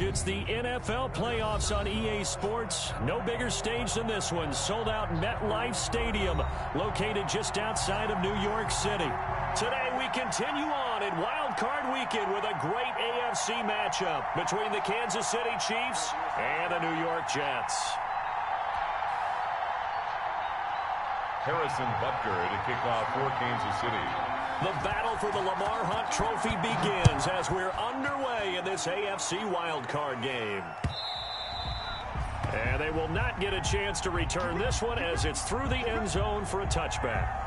It's the NFL playoffs on EA Sports. No bigger stage than this one. Sold out MetLife Stadium, located just outside of New York City. Today we continue on in Wild Card Weekend with a great AFC matchup between the Kansas City Chiefs and the New York Jets. Harrison Butker to kick off for Kansas City. The battle for the Lamar Hunt Trophy begins as we're underway in this AFC wildcard game. And they will not get a chance to return this one as it's through the end zone for a touchback.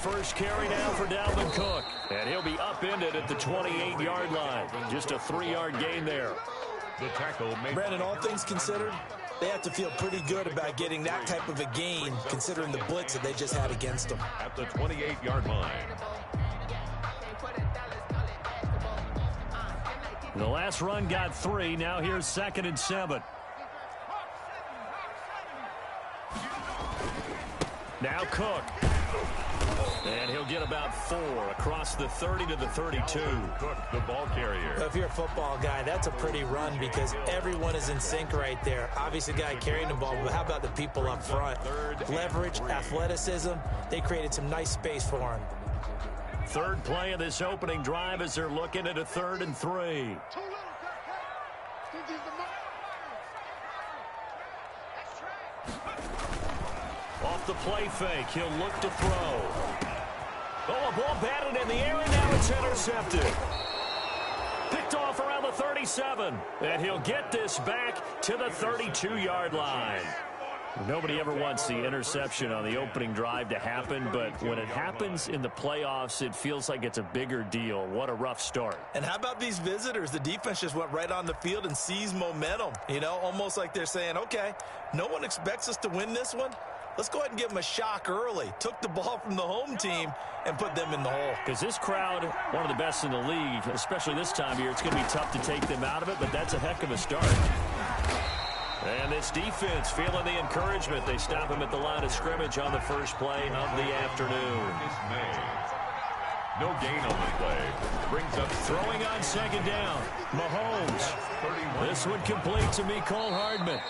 First carry now for Dalvin Cook, and he'll be upended at the 28-yard line. Just a 3-yard gain there. The tackle made. Brandon, all things considered, they have to feel pretty good about getting that type of a gain, considering the blitz that they just had against them. At the 28-yard line. The last run got 3. Now here's 2nd and 7. Now Cook. And he'll get about 4 across the 30 to the 32. Cook, the ball carrier. If you're a football guy, that's a pretty run because everyone is in sync right there. Obviously, the guy carrying the ball, but how about the people up front? Leverage, athleticism, they created some nice space for him. Third play of this opening drive as they're looking at a 3rd and 3. Off the play fake, he'll look to throw. Oh, a ball batted in the air, and now it's intercepted. Picked off around the 37, and he'll get this back to the 32-yard line. Nobody ever wants the interception on the opening drive to happen, but when it happens in the playoffs, it feels like it's a bigger deal. What a rough start. And how about these visitors? The defense just went right on the field and seized momentum. You know, almost like they're saying, okay, no one expects us to win this one. Let's go ahead and give them a shock early. Took the ball from the home team and put them in the hole. Because this crowd, one of the best in the league, especially this time of year, it's going to be tough to take them out of it, but that's a heck of a start. And this defense feeling the encouragement. They stop him at the line of scrimmage on the first play of the afternoon. No gain on the play. Brings up throwing on 2nd down. Mahomes. This one complete to Mecole Hardman.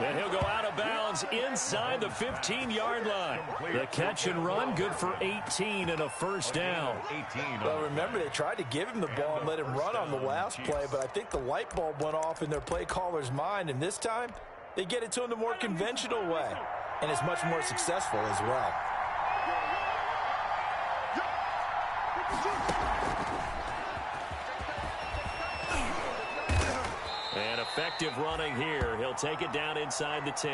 And he'll go out of bounds inside the 15-yard line. The catch and run, good for 18 and a first down. Well, remember, they tried to give him the ball and let him run on the last play, but I think the light bulb went off in their play caller's mind, and this time they get it to him the more conventional way, and it's much more successful as well. And effective running here. He'll take it down inside the 10.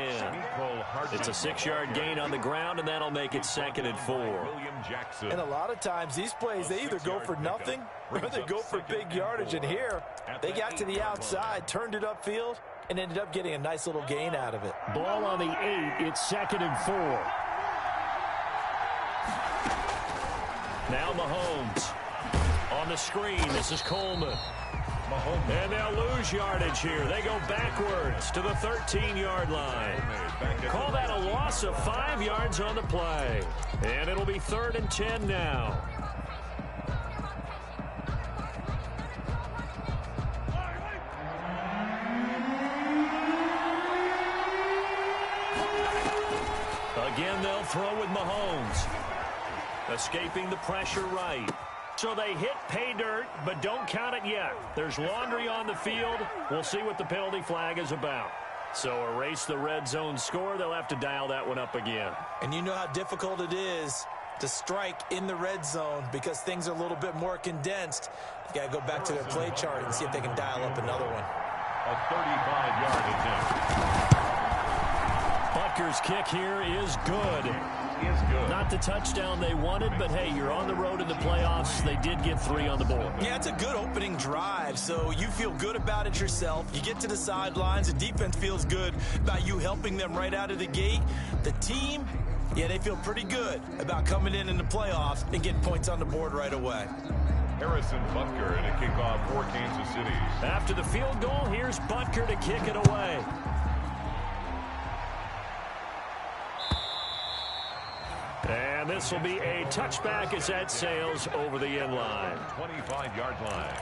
It's a 6-yard gain on the ground, and that'll make it 2nd and 4. And a lot of times, these plays, they either go for nothing or they go for big yardage. And here, they got to the outside, turned it upfield, and ended up getting a nice little gain out of it. Ball on the 8. It's 2nd and 4. Now Mahomes. On the screen, this is Coleman. And they'll lose yardage here. They go backwards to the 13-yard line. Call that a loss of 5 yards on the play. And it'll be 3rd and 10 now. Again, they'll throw with Mahomes. Escaping the pressure right. So they hit pay dirt, but don't count it yet. There's laundry on the field. We'll see what the penalty flag is about. So erase the red zone score. They'll have to dial that one up again. And you know how difficult it is to strike in the red zone because things are a little bit more condensed. You got to go back to their play chart and see if they can dial up another one. A 35-yard attempt. Butker's kick here is good. Not the touchdown they wanted, but hey, you're on the road in the playoffs. They did get 3 on the board. Yeah, it's a good opening drive, so you feel good about it yourself. You get to the sidelines, the defense feels good about you helping them right out of the gate. The team, yeah, they feel pretty good about coming in the playoffs and getting points on the board right away. Harrison Butker to kick off for Kansas City. After the field goal, here's Butker to kick it away. And this will be a touchback as that sails over the end line. 25-yard line.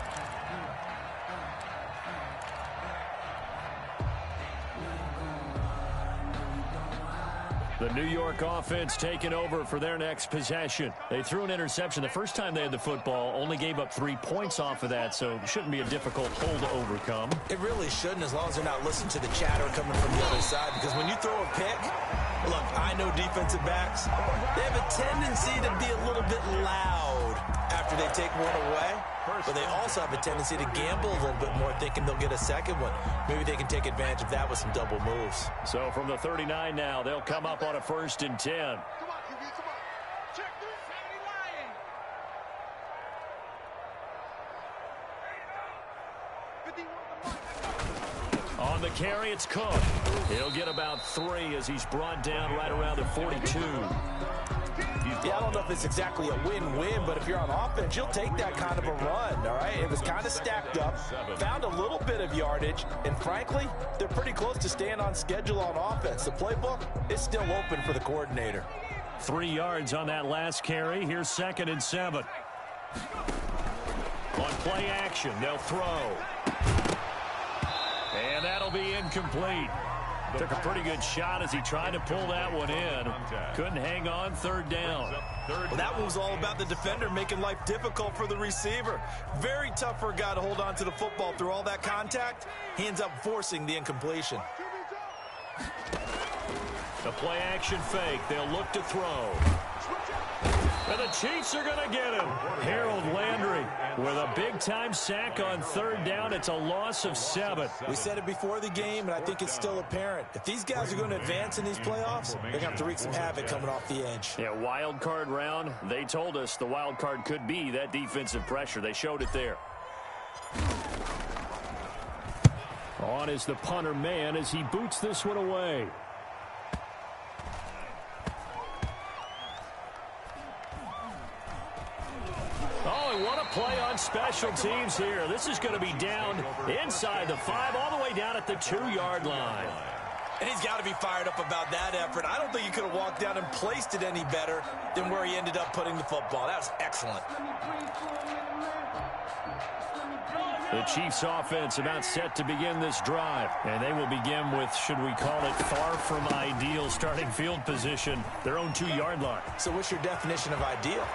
The New York offense taking over for their next possession. They threw an interception the first time they had the football, only gave up 3 points off of that, so it shouldn't be a difficult hole to overcome. It really shouldn't, as long as they're not listening to the chatter coming from the other side, because when you throw a pick, look, I know defensive backs, they have a tendency to be a little bit loud after they take one away, but they also have a tendency to gamble a little bit more, thinking they'll get a second one. Maybe they can take advantage of that with some double moves. So from the 39 now, they'll come up on a 1st and 10. Come on, QB, come on. Check this. On the carry, it's Cook. He'll get about 3 as he's brought down right around the 42. Yeah, I don't know if it's exactly a win-win, but if you're on offense, you'll take that kind of a run, all right? It was kind of stacked up, found a little bit of yardage, and frankly, they're pretty close to staying on schedule on offense. The playbook is still open for the coordinator. 3 yards on that last carry. Here's 2nd and 7. On play action, they'll throw. And that'll be incomplete. Took a pretty good shot as he tried to pull that one in. Couldn't hang on, 3rd down. Well, that one was all about the defender making life difficult for the receiver. Very tough for a guy to hold on to the football through all that contact. He ends up forcing the incompletion. The play action fake. They'll look to throw. And the Chiefs are going to get him. Harold Landry with a big-time sack on 3rd down. It's a loss of 7. We said it before the game, and I think it's still apparent. If these guys are going to advance in these playoffs, they're going to have to wreak some havoc coming off the edge. Yeah, wild card round. They told us the wild card could be that defensive pressure. They showed it there. On is the punter man as he boots this one away. Oh, what a play on special teams here. This is going to be down inside the 5, all the way down at the 2-yard line. And he's got to be fired up about that effort. I don't think he could have walked down and placed it any better than where he ended up putting the football. That was excellent. The Chiefs offense about set to begin this drive. And they will begin with, should we call it, far from ideal starting field position, their own 2-yard line. So what's your definition of ideal?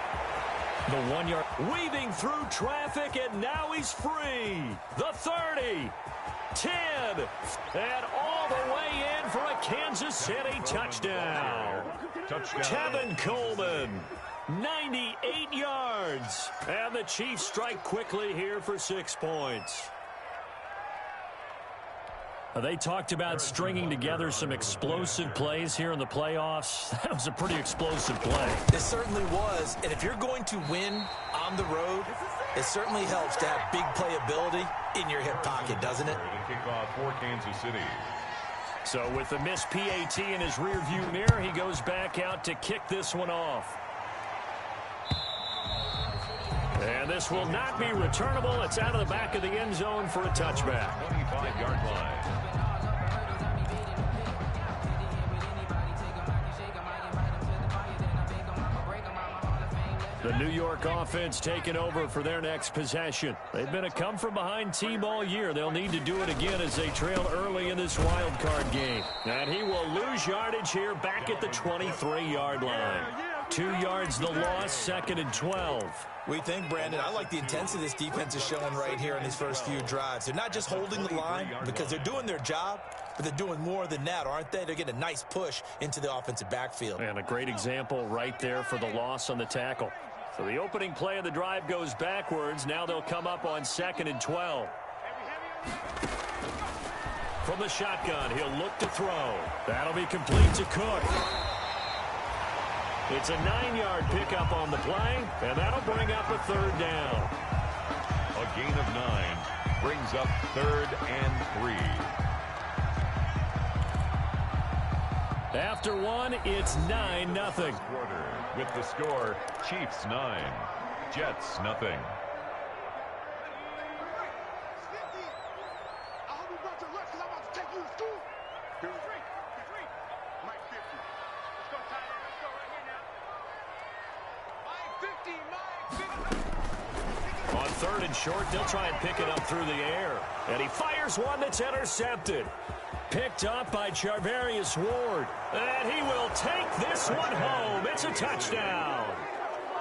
The 1-yard, weaving through traffic, and now he's free. The 30, 10, and all the way in for a Kansas City touchdown. Tevin Coleman, 98 yards. And the Chiefs strike quickly here for 6 points. They talked about stringing together some explosive plays here in the playoffs. That was a pretty explosive play. It certainly was. And if you're going to win on the road, it certainly helps to have big playability in your hip pocket, doesn't it? Kickoff for Kansas City. So with the missed PAT in his rearview mirror, he goes back out to kick this one off. And this will not be returnable. It's out of the back of the end zone for a touchback. 25-yard line. The New York offense taking over for their next possession. They've been a come-from-behind team all year. They'll need to do it again as they trail early in this wild card game. And he will lose yardage here back at the 23-yard line. 2 yards the loss, 2nd and 12. We think, Brandon, I like the intensity this defense is showing right here in these first few drives. They're not just holding the line because they're doing their job, but they're doing more than that, aren't they? They're getting a nice push into the offensive backfield. And a great example right there for the loss on the tackle. So the opening play of the drive goes backwards. Now they'll come up on 2nd and 12. From the shotgun, he'll look to throw. That'll be complete to Cook. It's a 9-yard pickup on the play, and that'll bring up a 3rd down. A gain of 9 brings up 3rd and 3. After 1, it's 9-0. With the score, Chiefs 9, Jets 0. On third and short, they'll try and pick it up through the air. And he fires one that's intercepted. Picked up by Charvarius Ward. And he will take this one home. It's a touchdown.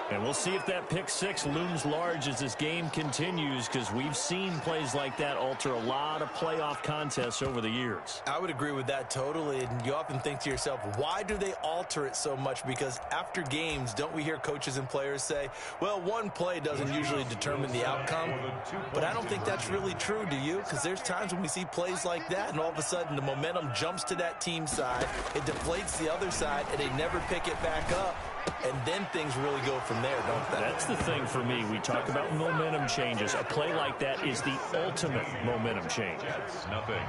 And we'll see if that pick six looms large as this game continues, because we've seen plays like that alter a lot of playoff contests over the years. I would agree with that totally, and you often think to yourself, why do they alter it so much? Because after games, don't we hear coaches and players say, well, one play doesn't usually determine the outcome? But I don't think that's really true, do you? Because there's times when we see plays like that, and all of a sudden the momentum jumps to that team side, it deflates the other side, and they never pick it back up. And then things really go from there, don't they? That's the thing for me. We talk about momentum changes. A play like that is the ultimate momentum change. That's nothing.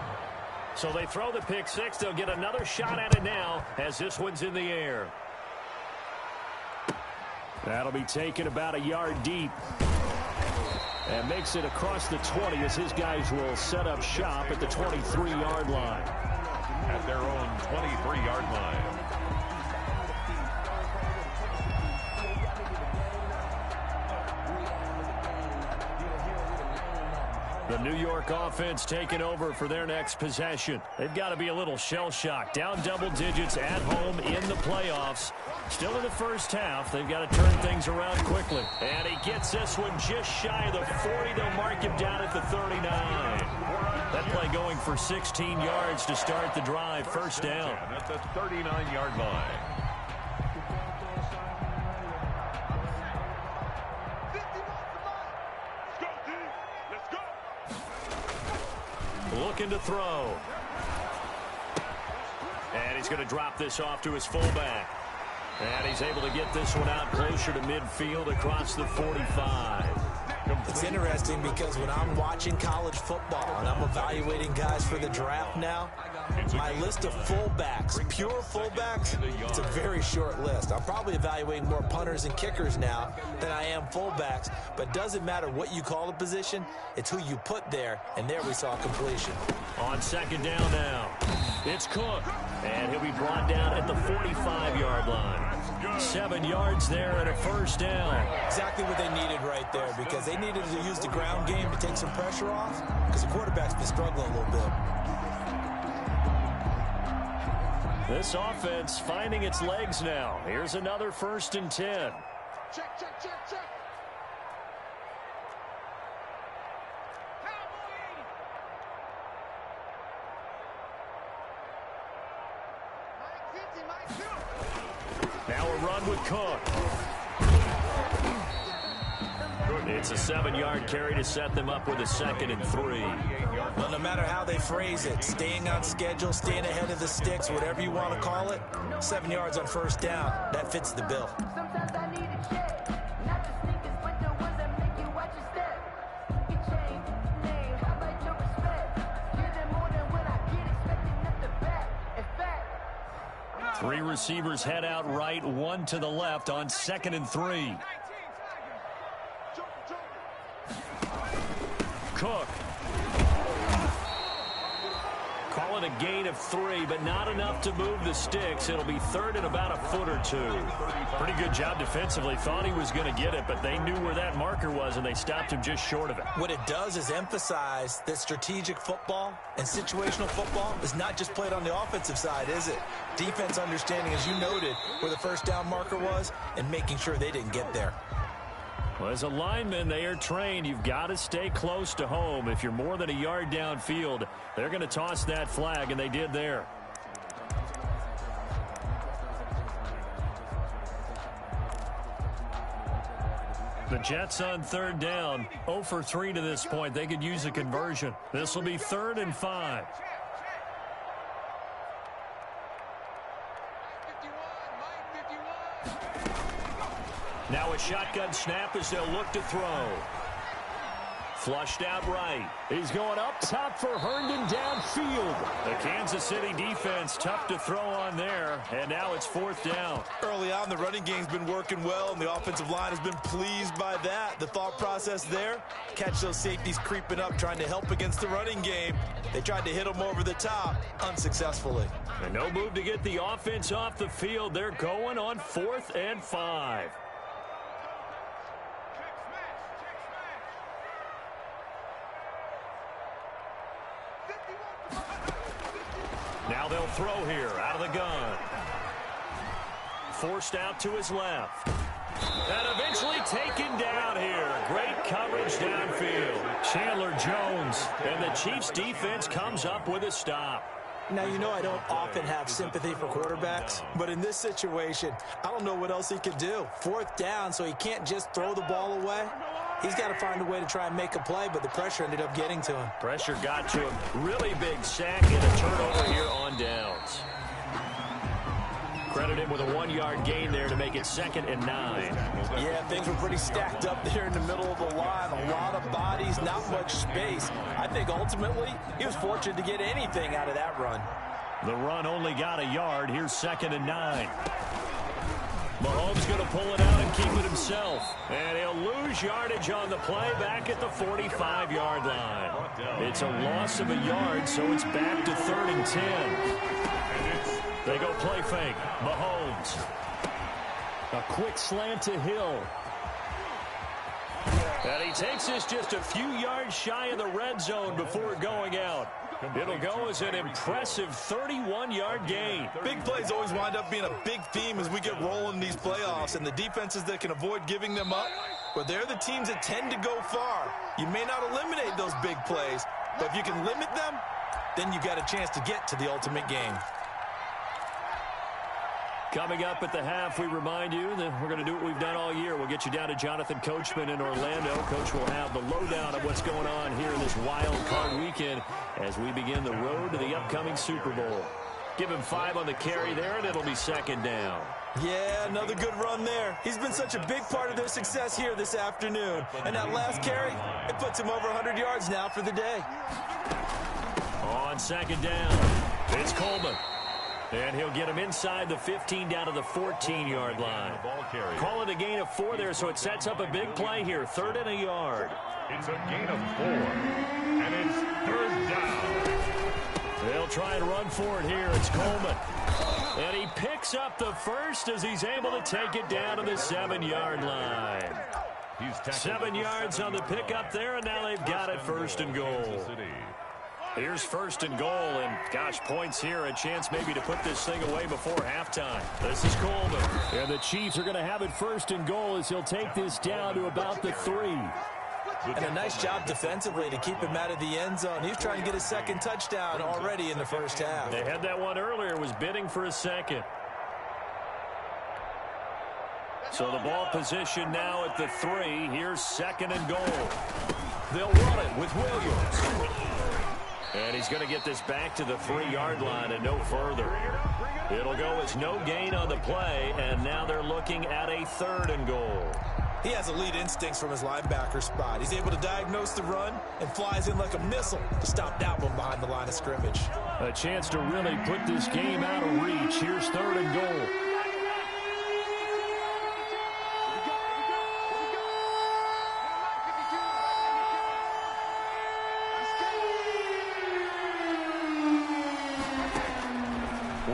So they throw the pick six. They'll get another shot at it now as this one's in the air. That'll be taken about a yard deep. And makes it across the 20 as his guys will set up shop at the 23-yard line. At their own 23-yard line. The New York offense taking over for their next possession. They've got to be a little shell-shocked. Down double digits at home in the playoffs. Still in the first half. They've got to turn things around quickly. And he gets this one just shy of the 40. They'll mark him down at the 39. That play going for 16 yards to start the drive. First down. At the 39-yard line. Looking to throw. And he's going to drop this off to his fullback. And he's able to get this one out closer to midfield across the 45. It's interesting because when I'm watching college football and I'm evaluating guys for the draft now, my list of fullbacks, pure fullbacks, it's a very short list. I'm probably evaluating more punters and kickers now than I am fullbacks, but it doesn't matter what you call the position, it's who you put there, and there we saw completion. On second down now, it's Cook, and he'll be brought down at the 45-yard line. 7 yards there and a first down. Exactly what they needed right there, because they needed to use the ground game to take some pressure off, because the quarterback's been struggling a little bit. This offense finding its legs now. Here's another 1st and 10. Check, check, check, check. Now a run with Cook. It's a 7-yard carry to set them up with a 2nd and 3. Well, no matter how they phrase it, staying on schedule, staying ahead of the sticks, whatever you want to call it, 7 yards on first down, that fits the bill. Sometimes I need a check, not the sneakers, but the ones that make you watch your step. Your chain, name, how about your respect? Give them more than what I get, expecting at the back. In fact, 3 receivers head out right, 1 to the left on 2nd and 3. Cook. Calling a gain of 3, but not enough to move the sticks. It'll be 3rd and about a foot or 2. Pretty good job defensively. Thought he was going to get it, but they knew where that marker was, and they stopped him just short of it. What it does is emphasize that strategic football and situational football is not just played on the offensive side, is it? Defense understanding, as you noted, where the first down marker was and making sure they didn't get there. Well, as a lineman, they are trained. You've got to stay close to home. If you're more than a yard downfield, they're going to toss that flag, and they did there. The Jets on 3rd down, 0 for 3 to this point. They could use a conversion. This will be 3rd and 5. Now a shotgun snap as they'll look to throw. Flushed out right. He's going up top for Herndon downfield. The Kansas City defense tough to throw on there, and now it's 4th down. Early on, the running game's been working well, and the offensive line has been pleased by that. The thought process there, catch those safeties creeping up, trying to help against the running game. They tried to hit them over the top, unsuccessfully. And no move to get the offense off the field. They're going on 4th and 5. Now they'll throw here out of the gun. Forced out to his left. And eventually taken down here. Great coverage downfield. Chandler Jones. And the Chiefs defense comes up with a stop. Now, you know I don't often have sympathy for quarterbacks, but in this situation, I don't know what else he could do. 4th down, so he can't just throw the ball away. He's got to find a way to try and make a play, but the pressure ended up getting to him. Pressure got to him. Really big sack and a turnover here on downs. Credit him with a 1-yard gain there to make it 2nd and 9. Yeah, things were pretty stacked up there in the middle of the line. A lot of bodies, not much space. I think ultimately he was fortunate to get anything out of that run. The run only got a yard. Here's 2nd and 9. Mahomes going to pull it out and keep it himself. And he'll lose yardage on the play back at the 45-yard line. It's a loss of a yard, so it's back to 3rd and 10. They go play fake. Mahomes. A quick slant to Hill. And he takes this just a few yards shy of the red zone before going out. It'll go as an impressive 31-yard gain. Big plays always wind up being a big theme as we get rolling in these playoffs, and the defenses that can avoid giving them up, well, they're the teams that tend to go far. You may not eliminate those big plays, but if you can limit them, then you got a chance to get to the ultimate game. Coming up at the half, we remind you that we're going to do what we've done all year. We'll get you down to Jonathan Coachman in Orlando. Coach will have the lowdown of what's going on here in this wild card weekend as we begin the road to the upcoming Super Bowl. Give him 5 on the carry there, and it'll be 2nd down. Yeah, another good run there. He's been such a big part of their success here this afternoon. And that last carry, it puts him over 100 yards now for the day. On 2nd down, it's Coleman. And he'll get him inside the 15 down to the 14-yard line. Call it a gain of 4 there, so it sets up a big play here. 3rd and a yard. It's a gain of 4, and it's 3rd down. They'll try and run for it here. It's Coleman. And he picks up the first as he's able to take it down to the 7-yard line. 7 yards on the pickup there, and now they've got it 1st and goal. Here's 1st and goal, and gosh, points here, a chance maybe to put this thing away before halftime. This is Coleman. And the Chiefs are going to have it 1st and goal as he'll take this down to about the 3. And a nice job defensively to keep him out of the end zone. He was trying to get his 2nd touchdown already in the 1st half. They had that one earlier, was bidding for a 2nd. So the ball position now at the 3. Here's 2nd and goal. They'll run it with Williams. And he's going to get this back to the 3-yard line and no further. It'll go as no gain on the play, and now they're looking at a 3rd and goal. He has elite instincts from his linebacker spot. He's able to diagnose the run and flies in like a missile to stop that one behind the line of scrimmage. A chance to really put this game out of reach. Here's 3rd and goal.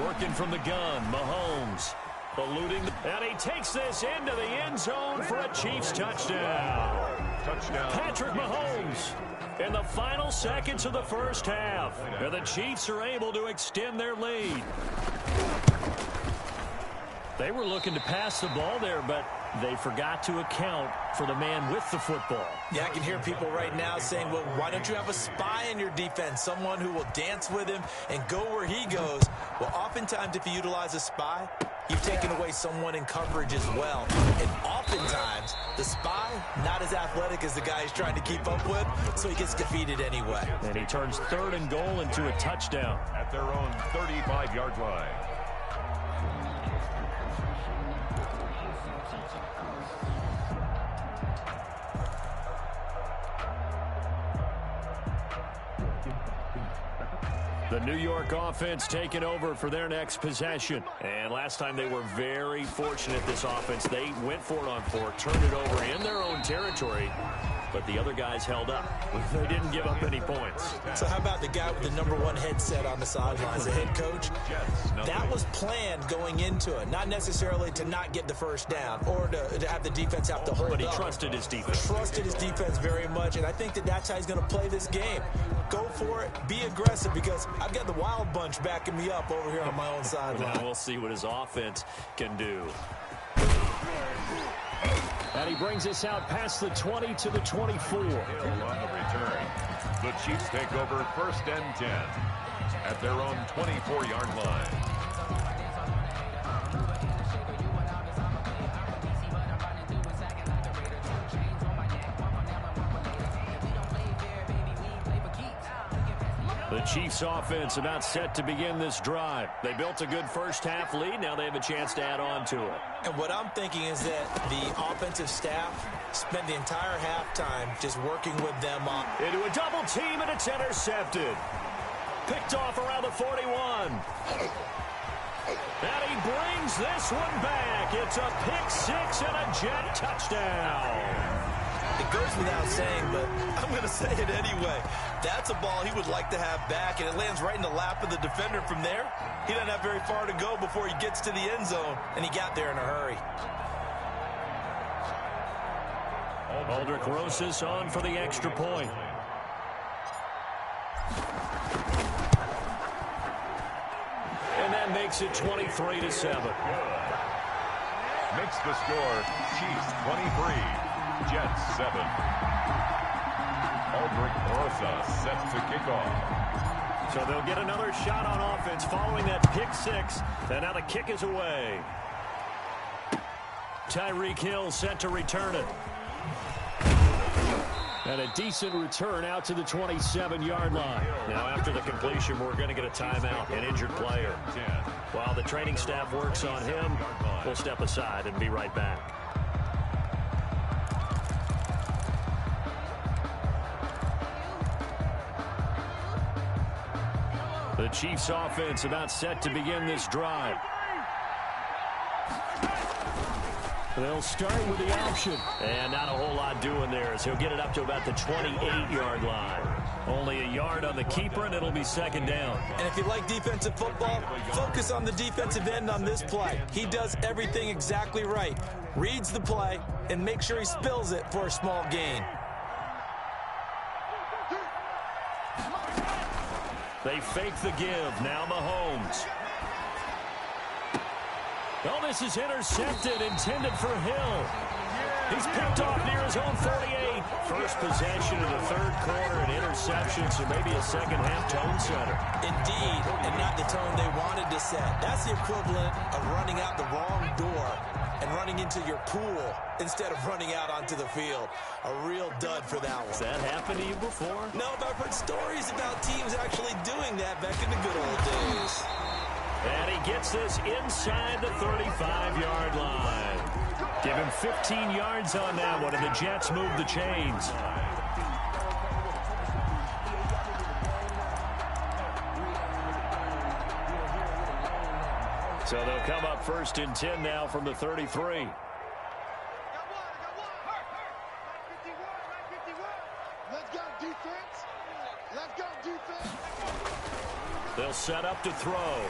Working from the gun, Mahomes. Eluding, and he takes this into the end zone for a Chiefs touchdown. Patrick Mahomes in the final seconds of the 1st half. And the Chiefs are able to extend their lead. They were looking to pass the ball there, but they forgot to account for the man with the football. Yeah, I can hear people right now saying, well, why don't you have a spy in your defense, someone who will dance with him and go where he goes? Well, oftentimes if you utilize a spy, you've taken away someone in coverage as well. And oftentimes, the spy, not as athletic as the guy he's trying to keep up with, so he gets defeated anyway. And he turns 3rd and goal into a touchdown. At their own 35-yard line. The New York offense taking over for their next possession. And last time they were very fortunate, this offense. They went for it on 4, turned it over in their own territory, but the other guys held up. They didn't give up any points. So how about the guy with the #1 headset on the sidelines, the head coach? That was planned going into it, not necessarily to not get the 1st down or to have the defense have to hold up. But he trusted his defense. Trusted his defense very much, and I think that's how he's going to play this game. Go for it, be aggressive, because I've got the wild bunch backing me up over here on my own sideline. We'll see what his offense can do. And he brings us out past the 20 to the 24. On the return. The Chiefs take over 1st and 10 at their own 24-yard line. The Chiefs offense about set to begin this drive. They built a good first-half lead. Now they have a chance to add on to it. And what I'm thinking is that the offensive staff spent the entire halftime just working with them on. Into a double team, and it's intercepted. Picked off around the 41. And he brings this one back. It's a pick six and a Jet touchdown. It goes without saying, but I'm going to say it anyway. That's a ball he would like to have back, and it lands right in the lap of the defender from there. He doesn't have very far to go before he gets to the end zone, and he got there in a hurry. Aldrich Rosas on for the extra point. And that makes it 23-7. Makes the score Chiefs 23. Jets 7. Aldrich Rosas set to kick off. So they'll get another shot on offense following that pick six. And now the kick is away. Tyreek Hill set to return it. And a decent return out to the 27-yard line. Now after the completion, we're going to get a timeout, an injured player. While the training staff works on him, we'll step aside and be right back. The Chiefs offense about set to begin this drive. They'll start with the option. And not a whole lot doing there as he'll get it up to about the 28-yard line. Only a yard on the keeper, and it'll be second down. And if you like defensive football, focus on the defensive end on this play. He does everything exactly right. Reads the play and makes sure he spills it for a small gain. They fake the give. Now Mahomes. Oh, this is intercepted, intended for Hill. He's picked off near his own 48. First possession of the third quarter, an interception, so maybe a second-half tone setter. Indeed, and not the tone they wanted to set. That's the equivalent of running out the wrong door and running into your pool instead of running out onto the field. A real dud for that one. Has that happened to you before? No, but I've heard stories about teams actually doing that back in the good old days. And he gets this inside the 35-yard line. Give him 15 yards on that one, and the Jets move the chains. So they'll come up 1st and 10 now from the 33. Let's go, defense. Let's go, defense. They'll set up to throw.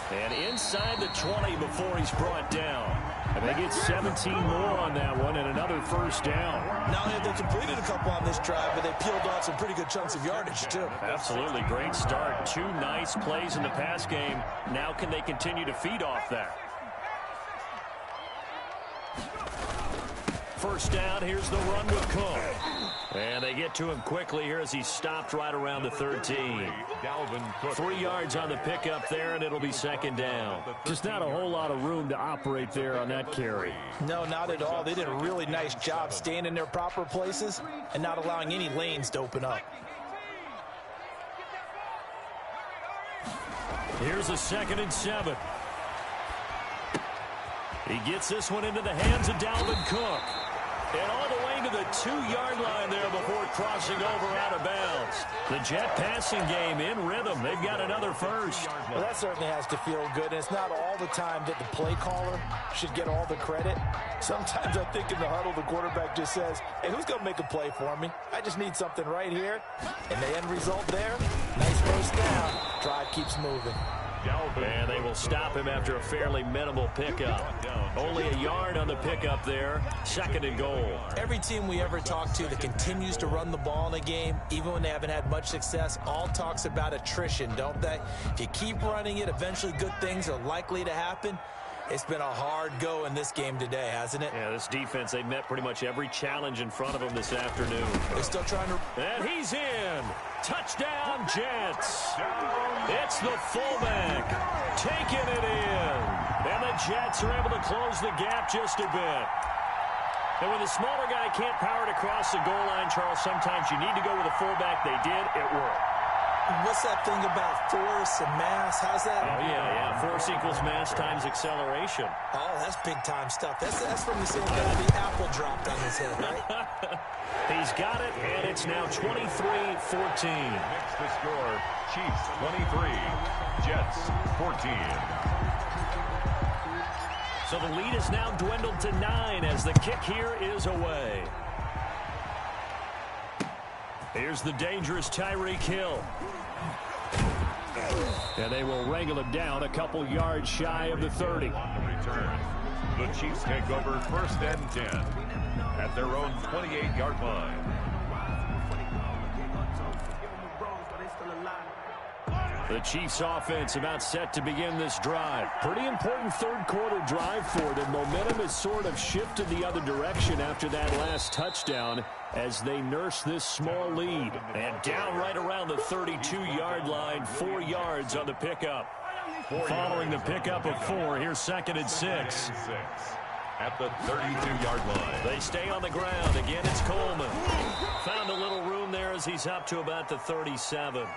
And inside the 20 before he's brought down. And they get 17 more on that one and another first down. Not only have they completed a couple on this drive, but they peeled off some pretty good chunks of yardage, too. Absolutely. Great start. 2 nice plays in the pass game. Now can they continue to feed off that? First down. Here's the run with Cook. And they get to him quickly here as he stopped right around the 13. 3 yards on the pickup there, and it'll be second down. Just not a whole lot of room to operate there on that carry. No, not at all. They did a really nice job staying in their proper places and not allowing any lanes to open up. Here's a 2nd and 7. He gets this one into the hands of Dalvin Cook. And all the way to the 2-yard line there before crossing over out of bounds. The Jet passing game in rhythm. They've got another first. Well, that certainly has to feel good. And it's not all the time that the play caller should get all the credit. Sometimes I think in the huddle, the quarterback just says, hey, who's going to make a play for me? I just need something right here. And the end result there, nice first down. Drive keeps moving. And they will stop him after a fairly minimal pickup. Only a yard on the pickup there. 2nd and goal. Every team we ever talk to that continues to run the ball in a game, even when they haven't had much success, all talks about attrition, don't they? If you keep running it, eventually good things are likely to happen. It's been a hard go in this game today, hasn't it? Yeah, this defense, they met pretty much every challenge in front of them this afternoon. They're still trying to... And he's in. Touchdown, Jets. It's the fullback taking it in. And the Jets are able to close the gap just a bit. And when the smaller guy can't power it across the goal line, Charles, sometimes you need to go with a fullback. They did. It worked. What's that thing about force and mass? How's that? Oh, yeah. Force equals mass times acceleration. Oh, that's big-time stuff. That's from the same guy the apple dropped on his head, right? He's got it, and it's now 23-14. Next to score, Chiefs 23, Jets 14. So the lead is now dwindled to 9 as the kick here is away. Here's the dangerous Tyreek Hill. And they will wrangle him down a couple yards shy of the 30. On the return, the Chiefs take over 1st and 10 at their own 28-yard line. The Chiefs offense about set to begin this drive. Pretty important third-quarter drive for them. Momentum has sort of shifted the other direction after that last touchdown as they nurse this small lead. And down right around the 32-yard line, 4 yards on the pickup. Following the pickup of 4, here's 2nd and 6. At the 32-yard line. They stay on the ground. Again, it's Coleman. Found a little room there as he's up to about the 37.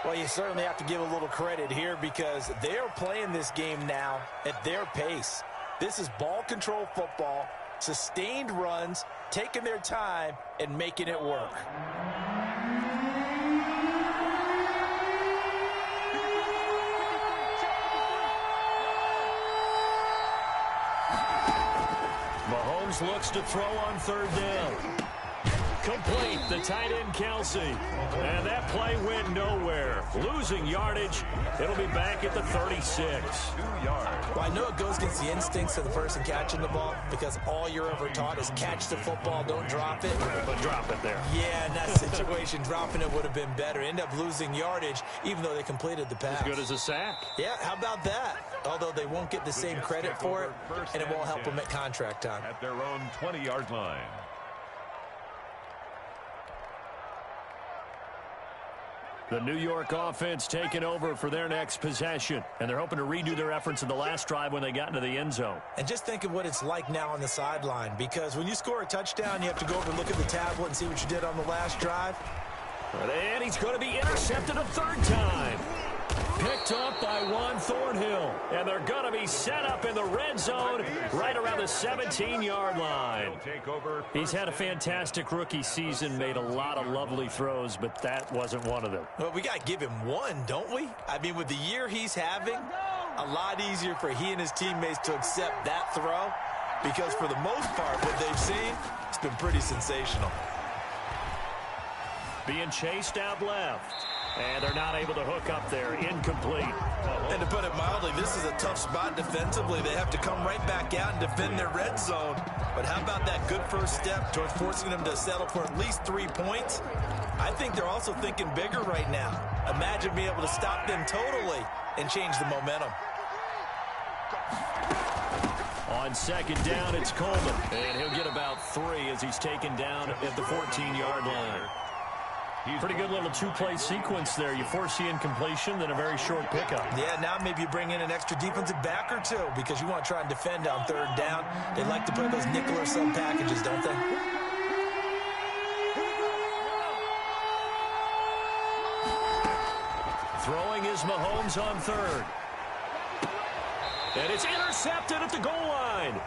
Well, you certainly have to give a little credit here because they're playing this game now at their pace. This is ball control football, sustained runs, taking their time, and making it work. Mahomes looks to throw on 3rd down. Complete, the tight end Kelsey. And that play went nowhere. Losing yardage. It'll be back at the 36. 2 yards. Well, I know it goes against the instincts of the person catching the ball because all you're ever taught is catch the football, don't drop it. But drop it there. Yeah, in that situation, dropping it would have been better. End up losing yardage, even though they completed the pass. As good as a sack. Yeah, how about that? Although they won't get the same credit for it, and it won't help them at contract time. At their own 20-yard line. The New York offense taking over for their next possession. And they're hoping to redo their efforts in the last drive when they got into the end zone. And just think of what it's like now on the sideline. Because when you score a touchdown, you have to go over and look at the tablet and see what you did on the last drive. And he's going to be intercepted a 3rd time. Picked up by Juan Thornhill. And they're going to be set up in the red zone right around the 17-yard line. He's had a fantastic rookie season, made a lot of lovely throws, but that wasn't one of them. Well, we got to give him one, don't we? I mean, with the year he's having, a lot easier for he and his teammates to accept that throw because for the most part, what they've seen, it's been pretty sensational. Being chased out left. And they're not able to hook up there. Incomplete. And to put it mildly, this is a tough spot defensively. They have to come right back out and defend their red zone. But how about that good first step towards forcing them to settle for at least 3 points? I think they're also thinking bigger right now. Imagine being able to stop them totally and change the momentum. On 2nd down, it's Coleman. And he'll get about 3 as he's taken down at the 14-yard line. Pretty good little 2-play sequence there. You force the incompletion, then a very short pickup. Yeah, now maybe you bring in an extra defensive back or 2 because you want to try and defend on 3rd down. They like to play those nickel or sub packages, don't they? Throwing is Mahomes on 3rd. And it's intercepted at the goal line.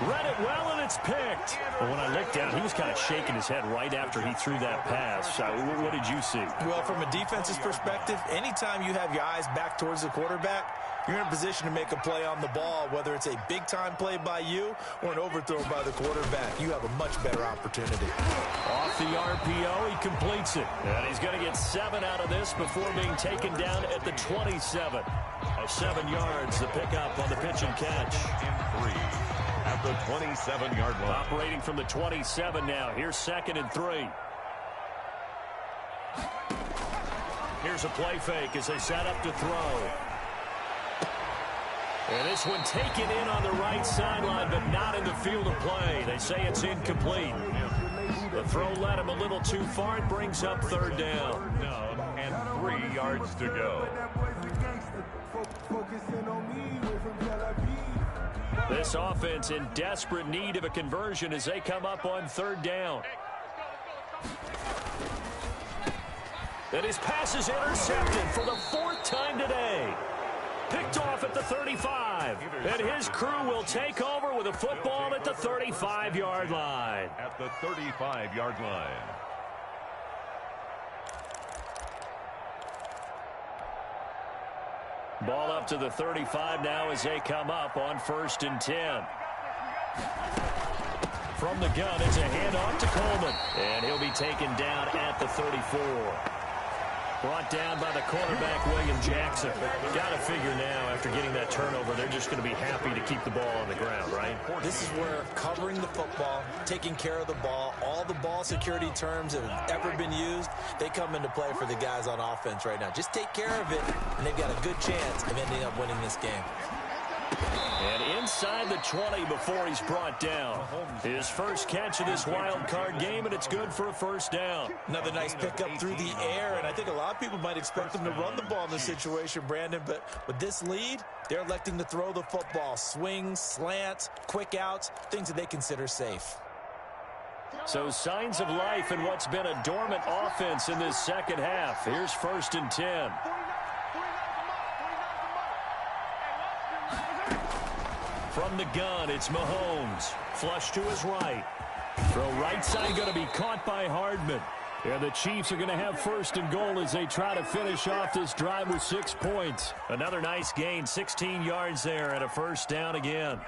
Read it well, and it's picked. But when I looked down, he was kind of shaking his head right after he threw that pass. What did you see? Well, from a defense's perspective, anytime you have your eyes back towards the quarterback, you're in a position to make a play on the ball, whether it's a big-time play by you or an overthrow by the quarterback. You have a much better opportunity. Off the RPO, he completes it. And he's going to get 7 out of this before being taken down at the 27. 7 yards, the pickup on the pitch and catch. In 3 at the 27-yard line. Operating from the 27 now. Here's 2nd and 3. Here's a play fake as they set up to throw. And this one taken in on the right sideline, but not in the field of play. They say it's incomplete. The throw led him a little too far. It brings up 3rd down. Down and 3 yards to go. This offense in desperate need of a conversion as they come up on 3rd down. And his pass is intercepted for the 4th time today. Picked off at the 35. And his crew will take over with a football at the 35-yard line. At the 35-yard line. Ball up to the 35 now as they come up on 1st and 10. From the gun, it's a handoff to Coleman. And he'll be taken down at the 34. Brought down by the cornerback, William Jackson. Got to figure now, after getting that turnover, they're just going to be happy to keep the ball on the ground, right? This is where covering the football, taking care of the ball, all the ball security terms that have ever been used, they come into play for the guys on offense right now. Just take care of it, and they've got a good chance of ending up winning this game. And inside the 20 before he's brought down. His first catch of this wild card game, and it's good for a 1st down. Another nice pickup through the air, and I think a lot of people might expect them to run the ball in this situation, Brandon, but with this lead, they're electing to throw the football. Swings, slants, quick outs, things that they consider safe. So signs of life in what's been a dormant offense in this 2nd half. Here's 1st and 10. From the gun, it's Mahomes. Flush to his right. Throw right side going to be caught by Hardman. And the Chiefs are going to have 1st and goal as they try to finish off this drive with 6 points. Another nice gain, 16 yards there and a 1st down again.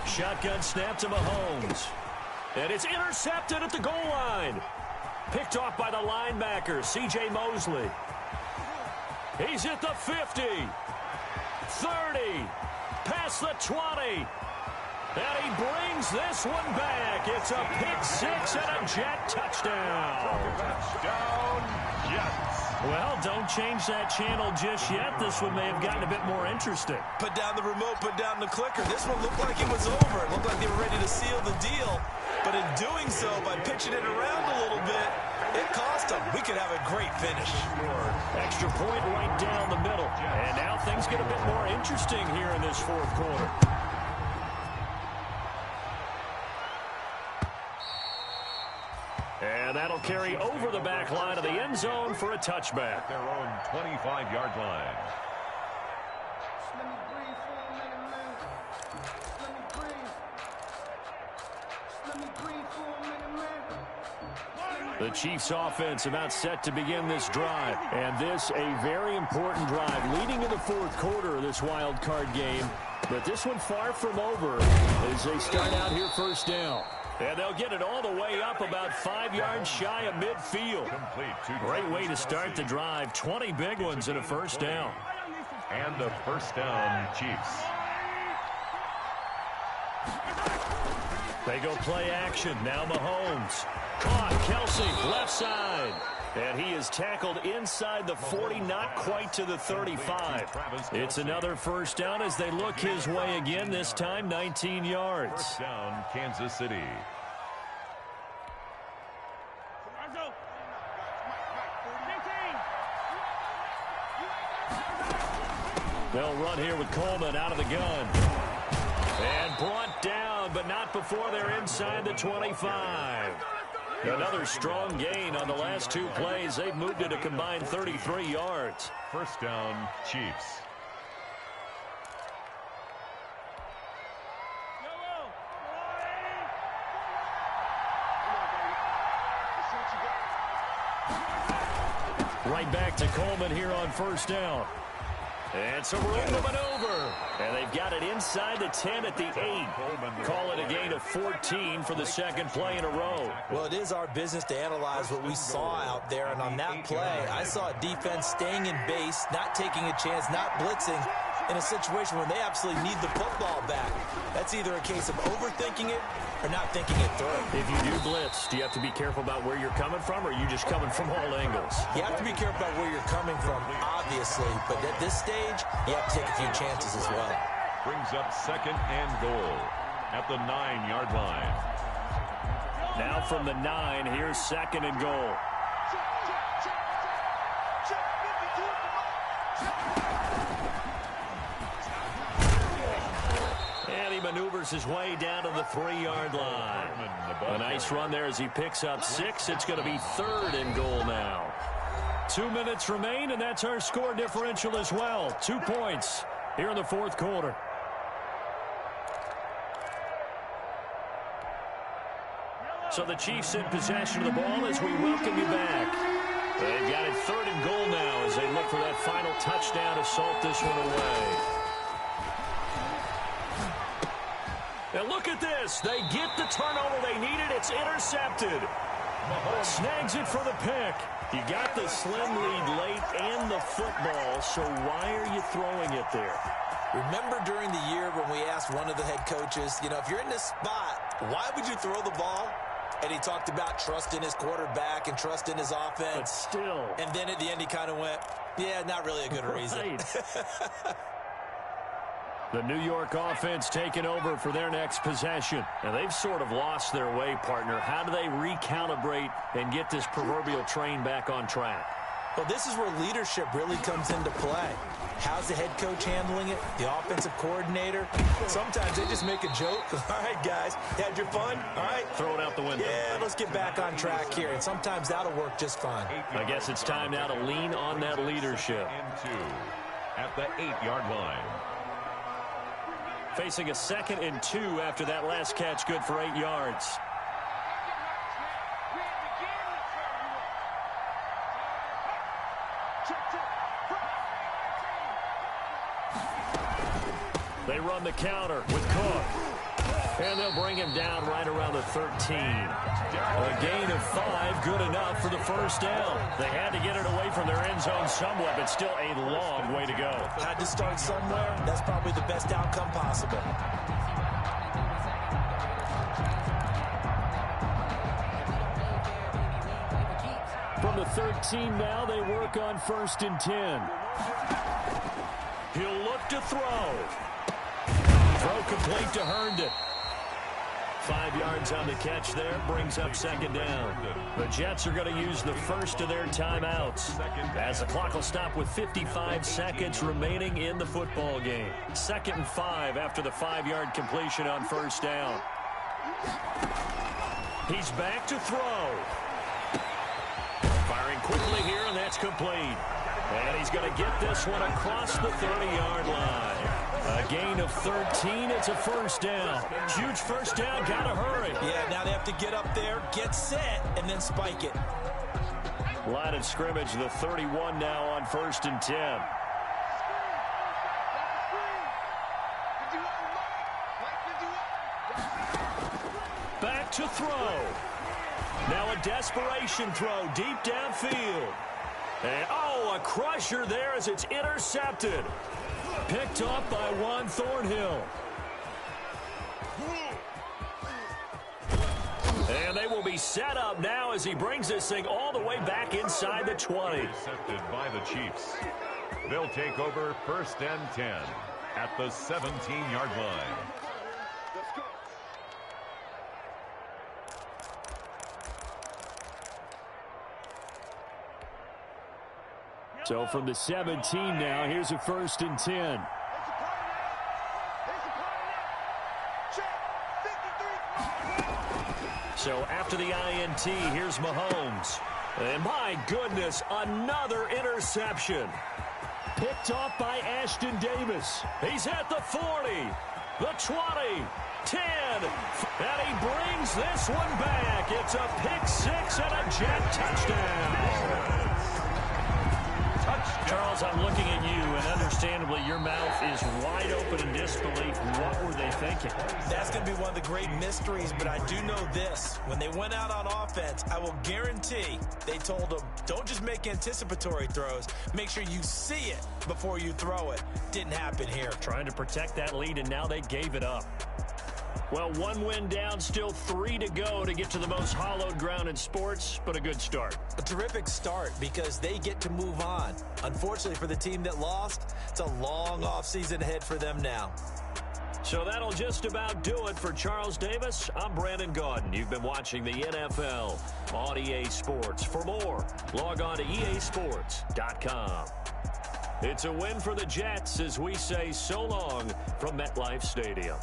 Shotgun snap to Mahomes. And it's intercepted at the goal line. Picked off by the linebacker, C.J. Mosley. He's at the 50, 30, past the 20. And he brings this one back. It's a pick 6 and a Jet touchdown. Touchdown, Jets. Well, don't change that channel just yet. This one may have gotten a bit more interesting. Put down the remote, put down the clicker. This one looked like it was over. It looked like they were ready to seal the deal. But in doing so, by pitching it around a little bit, it cost them. We could have a great finish. Extra point right down the middle. And now things get a bit more interesting here in this 4th quarter. And that'll carry over the back line of the end zone for a touchback. Their own 25-yard line. The Chiefs offense about set to begin this drive. And this a very important drive leading in the 4th quarter of this wild card game. But this one far from over as they start out here 1st down. And they'll get it all the way up about 5 yards shy of midfield. Great way to start the drive. 20 big ones and a 1st down. And a 1st down, Chiefs. They go play action. Now Mahomes. Caught. Kelsey, left side. And he is tackled inside the 40, not quite to the 35. It's another 1st down as they look his way again, this time 19 yards. 1st down, Kansas City. They'll run here with Coleman out of the gun. And brought down, but not before they're inside the 25. Another strong gain on the last 2 plays. They've moved it a combined 33 yards. 1st down, Chiefs. Right back to Coleman here on first down. And some room to maneuver. And they've got it inside the 10 at the 8. Call it a gain of 14 for the second play in a row. Well, it is our business to analyze what we saw out there. And on that play, I saw a defense staying in base, not taking a chance, not blitzing in a situation where they absolutely need the football back. That's either a case of overthinking it or not thinking it through. If you do blitz, do you have to be careful about where you're coming from, or are you just coming from all angles? You have to be careful about where you're coming from, obviously, but at this stage, you have to take a few chances as well. Brings up second and goal at the 9-yard line. Now from the 9, here's second and goal. And he maneuvers his way down to the 3-yard line. A nice run there as he picks up 6. It's going to be third and goal now. 2 minutes remain, and that's our score differential as well. 2 points here in the fourth quarter. So the Chiefs in possession of the ball as we welcome you back. They've got it third and goal now as they look for that final touchdown to salt this one away. And look at this. They get the turnover they needed. It's intercepted. Snags it for the pick. You got the slim lead late and the football, so why are you throwing it there? Remember during the year when we asked one of the head coaches, if you're in this spot, why would you throw the ball? And he talked about trusting his quarterback and trusting his offense. But still. And then at the end he kind of went, yeah, not really a good reason. The New York offense taking over for their next possession. And they've sort of lost their way, partner. How do they recalibrate and get this proverbial train back on track? Well, this is where leadership really comes into play. How's the head coach handling it? The offensive coordinator? Sometimes they just make a joke. All right, guys, had your fun? All right. Throw it out the window. Yeah, let's get back on track here. And sometimes that'll work just fine. I guess it's time now to lean on that leadership. And 2 at the 8-yard line. Facing a 2nd and 2 after that last catch, good for 8 yards. They run the counter with Cook. And they'll bring him down right around the 13. A gain of 5, good enough for the first down. They had to get it away from their end zone somewhat, but still a long way to go. Had to start somewhere. That's probably the best outcome possible. From the 13 now, they work on 1st and 10. He'll look to throw. Throw complete to Herndon. 5 yards on the catch there, brings up 2nd down. The Jets are going to use the first of their timeouts as the clock will stop with 55 seconds remaining in the football game. 2nd and 5 after the 5-yard completion on 1st down. He's back to throw. Firing quickly here, and that's complete. And he's going to get this one across the 30-yard line. A gain of 13. It's a first down. Huge first down. Got to hurry. Yeah, now they have to get up there, get set, and then spike it. Line of scrimmage, the 31 now on 1st and 10. Back to throw. Now a desperation throw deep downfield. And, a crusher there as it's intercepted. Picked off by Juan Thornhill. And they will be set up now as he brings this thing all the way back inside the 20. Intercepted by the Chiefs. They'll take over 1st and 10 at the 17-yard line. So from the 17 now, here's a 1st and 10. So after the INT, here's Mahomes. And my goodness, another interception. Picked off by Ashton Davis. He's at the 40, the 20, 10. And he brings this one back. It's a pick 6 and a Jet touchdown. Charles, I'm looking at you, and understandably, your mouth is wide open in disbelief. What were they thinking? That's going to be one of the great mysteries, but I do know this. When they went out on offense, I will guarantee they told them, don't just make anticipatory throws. Make sure you see it before you throw it. Didn't happen here. Trying to protect that lead, and now they gave it up. Well, one win down, still 3 to go to get to the most hallowed ground in sports, but a good start. A terrific start because they get to move on. Unfortunately for the team that lost, it's a long offseason ahead for them now. So that'll just about do it for Charles Davis. I'm Brandon Gaudin. You've been watching the NFL on EA Sports. For more, log on to easports.com. It's a win for the Jets as we say so long from MetLife Stadium.